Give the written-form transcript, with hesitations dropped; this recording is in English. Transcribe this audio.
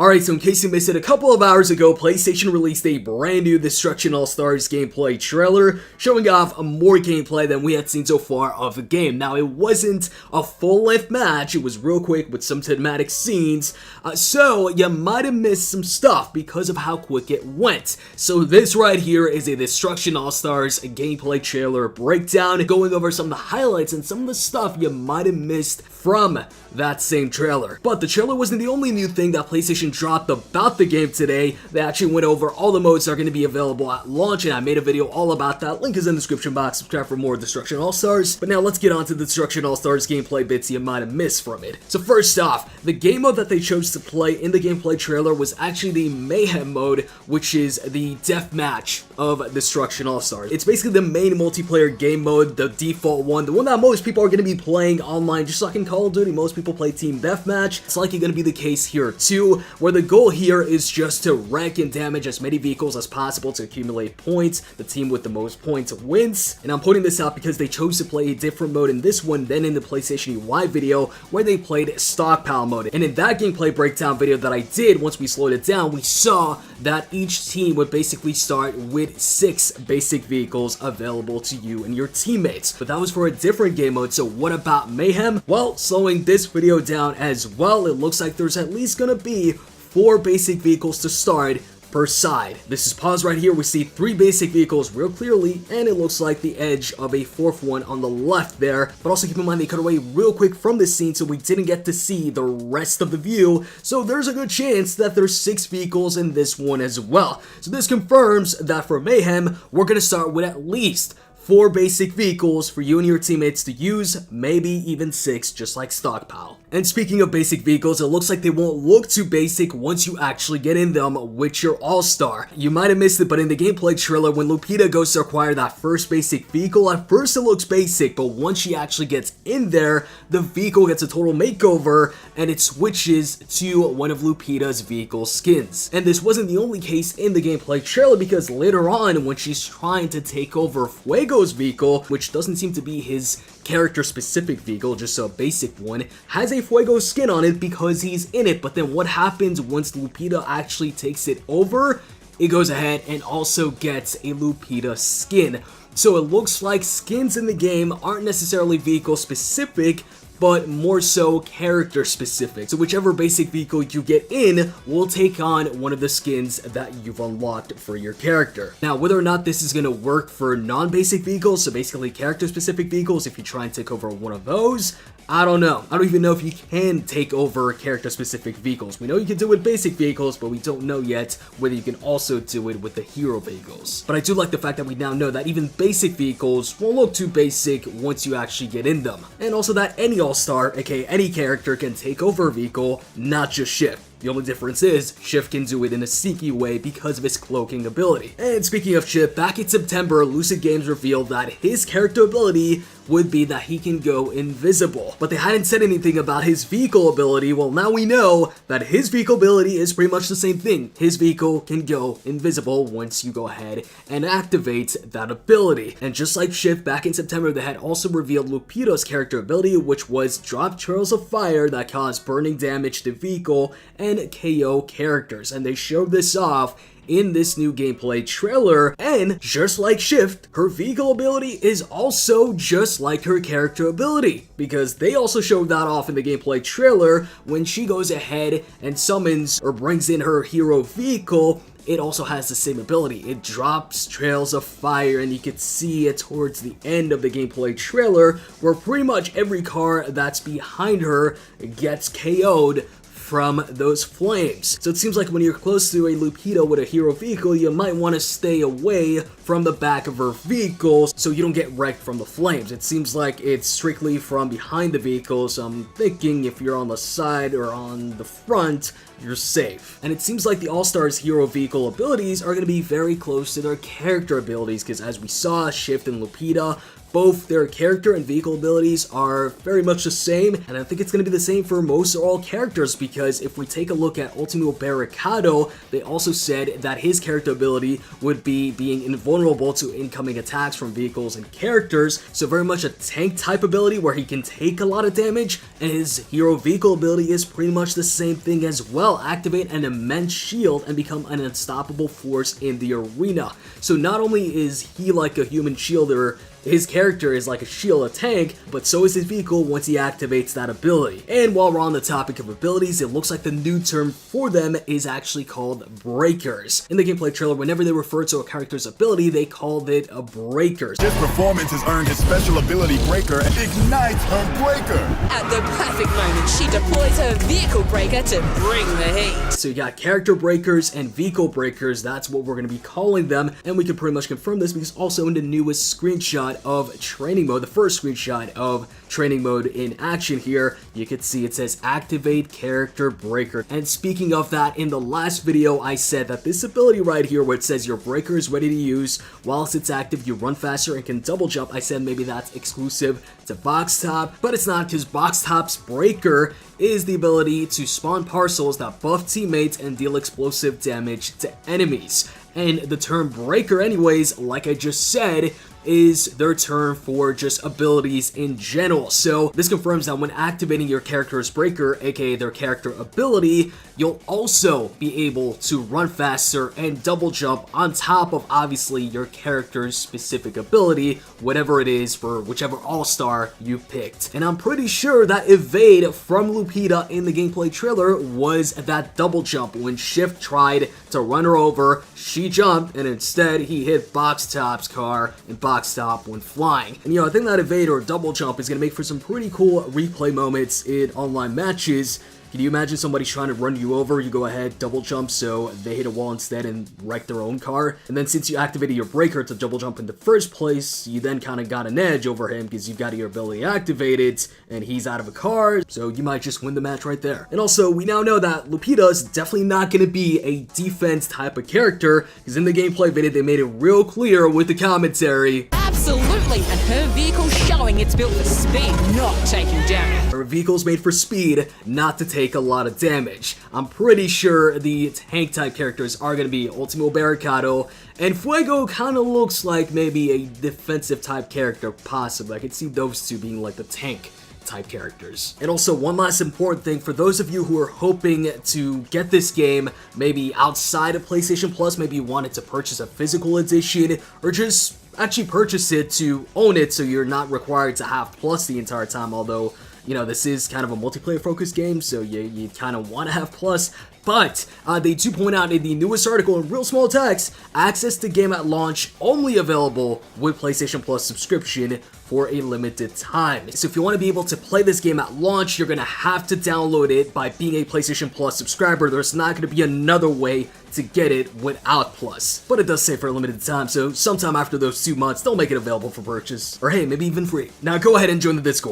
Alright, so in case you missed it, a couple of hours ago, PlayStation released a brand new Destruction AllStars gameplay trailer, showing off more gameplay than we had seen so far of the game. Now, it wasn't a full-length match, it was real quick with some cinematic scenes, so you might have missed some stuff because of how quick it went. So this right here is a Destruction AllStars gameplay trailer breakdown, going over some of the highlights and some of the stuff you might have missed from that same trailer. But the trailer wasn't the only new thing that PlayStation dropped about the game today. They actually went over all the modes that are going to be available at launch, and I made a video all about that. Link is in the description box. Subscribe for more Destruction AllStars. But now let's get on to the Destruction AllStars gameplay bits you might have missed from it. So first off, the game mode that they chose to play in the gameplay trailer was actually the Mayhem mode, which is the deathmatch of Destruction AllStars. It's basically the main multiplayer game mode, the default one, the one that most people are going to be playing online, just like in Call of Duty. Most people play Team Deathmatch. It's likely going to be the case here too, where the goal here is just to wreck and damage as many vehicles as possible to accumulate points. The team with the most points wins. And I'm pointing this out because they chose to play a different mode in this one than in the PlayStation UI video, where they played stockpile mode. And in that gameplay breakdown video that I did, once we slowed it down, we saw that each team would basically start with 6 basic vehicles available to you and your teammates. But that was for a different game mode, so what about Mayhem? Well, slowing this video down as well, it looks like there's at least gonna be 4 basic vehicles to start per side. This is paused right here. We see 3 basic vehicles real clearly, and it looks like the edge of a 4th one on the left there. But also keep in mind they cut away real quick from this scene, so we didn't get to see the rest of the view. So there's a good chance that there's 6 vehicles in this one as well. So this confirms that for Mayhem, we're gonna start with at least 4 basic vehicles for you and your teammates to use, maybe even 6, just like stockpile. And speaking of basic vehicles, it looks like they won't look too basic once you actually get in them with your All-Star. You might have missed it, but in the gameplay trailer, when Lupita goes to acquire that first basic vehicle, at first it looks basic, but once she actually gets in there, the vehicle gets a total makeover, and it switches to one of Lupita's vehicle skins. And this wasn't the only case in the gameplay trailer, because later on, when she's trying to take over Fuego's vehicle, which doesn't seem to be his character-specific vehicle, just a basic one, has a Fuego skin on it because he's in it. But then what happens once Lupita actually takes it over? It goes ahead and also gets a Lupita skin. So it looks like skins in the game aren't necessarily vehicle-specific, but more so character specific. So whichever basic vehicle you get in will take on one of the skins that you've unlocked for your character. Now, whether or not this is going to work for non-basic vehicles, so basically character specific vehicles, if you try and take over one of those, I don't know. I don't even know if you can take over character specific vehicles. We know you can do it with basic vehicles, but we don't know yet whether you can also do it with the hero vehicles. But I do like the fact that we now know that even basic vehicles won't look too basic once you actually get in them. And also that any All-Star, aka any character, can take over a vehicle, not just Shift. The only difference is, Shift can do it in a sneaky way because of his cloaking ability. And speaking of Shift, back in September, Lucid Games revealed that his character ability would be that he can go invisible. But they hadn't said anything about his vehicle ability. Well, now we know that his vehicle ability is pretty much the same thing. His vehicle can go invisible once you go ahead and activate that ability. And just like Shift, back in September, they had also revealed Lupita's character ability, which was drop trails of fire that cause burning damage to vehicle and KO characters. And they showed this off in this new gameplay trailer, and just like Shift, her vehicle ability is also just like her character ability, because they also showed that off in the gameplay trailer when she goes ahead and summons or brings in her hero vehicle. It also has the same ability. It drops trails of fire, and you can see it towards the end of the gameplay trailer where pretty much every car that's behind her gets KO'd from those flames. So it seems like when you're close to a Lupita with a hero vehicle, you might want to stay away from the back of her vehicle so you don't get wrecked from the flames. It seems like it's strictly from behind the vehicle, so I'm thinking if you're on the side or on the front, you're safe. And it seems like the All-Stars hero vehicle abilities are going to be very close to their character abilities, because as we saw, Shift and Lupita both their character and vehicle abilities are very much the same, and I think it's going to be the same for most or all characters, because if we take a look at Ultimo Barricado, they also said that his character ability would be being invulnerable to incoming attacks from vehicles and characters, so very much a tank type ability where he can take a lot of damage, and his hero vehicle ability is pretty much the same thing as well. Activate an immense shield and become an unstoppable force in the arena. So not only is he like a human shielder, his character is like a shield, a tank, but so is his vehicle once he activates that ability. And while we're on the topic of abilities, it looks like the new term for them is actually called breakers. In the gameplay trailer, whenever they refer to a character's ability, they called it a breakers. This performance has earned his special ability breaker and ignites her breaker. At the perfect moment, she deploys her vehicle breaker to bring the heat. So you got character breakers and vehicle breakers, that's what we're going to be calling them, and we can pretty much confirm this because also in the newest screenshot of training mode, the first screenshot of training mode in action here, you can see it says activate character breaker. And speaking of that, in the last video I said that this ability right here where it says your breaker is ready to use, whilst it's active you run faster and can double jump, I said maybe that's exclusive to Box Top, but it's not, because Box Top's breaker is the ability to spawn parcels that buff teammates and deal explosive damage to enemies. And the term breaker anyways, like I just said, is their term for just abilities in general. So this confirms that when activating your character's breaker, aka their character ability, you'll also be able to run faster and double jump on top of obviously your character's specific ability, whatever it is for whichever all-star you picked. And I'm pretty sure that evade from Lupita in the gameplay trailer was that double jump. When Shift tried to run her over, she jumped and instead he hit Box Top's car and Box Top when flying. And I think that evade or double jump is going to make for some pretty cool replay moments in online matches. Can you imagine somebody's trying to run you over, you go ahead, double jump, so they hit a wall instead and wreck their own car? And then since you activated your breaker to double jump in the first place, you then kind of got an edge over him because you've got your ability activated and he's out of a car, so you might just win the match right there. And also, we now know that Lupita's definitely not going to be a defense type of character, because in the gameplay video they made it real clear with the commentary. Absolutely, and her vehicle's showing it's built for speed, not taking damage. Her vehicle's made for speed, not to take a lot of damage. I'm pretty sure the tank type characters are going to be Ultimo Barricado, and Fuego kind of looks like maybe a defensive type character, possibly. I could see those two being like the tank type characters. And also, one last important thing for those of you who are hoping to get this game maybe outside of PlayStation Plus, maybe you wanted to purchase a physical edition or just actually purchase it to own it so you're not required to have Plus the entire time, although this is kind of a multiplayer focused game, so you kind of want to have Plus. But they do point out in the newest article in real small text, access to game at launch only available with PlayStation Plus subscription for a limited time. So if you want to be able to play this game at launch, you're going to have to download it by being a PlayStation Plus subscriber. There's not going to be another way to get it without Plus. But it does say for a limited time, so sometime after those 2 months, they'll make it available for purchase. Or hey, maybe even free. Now go ahead and join the Discord.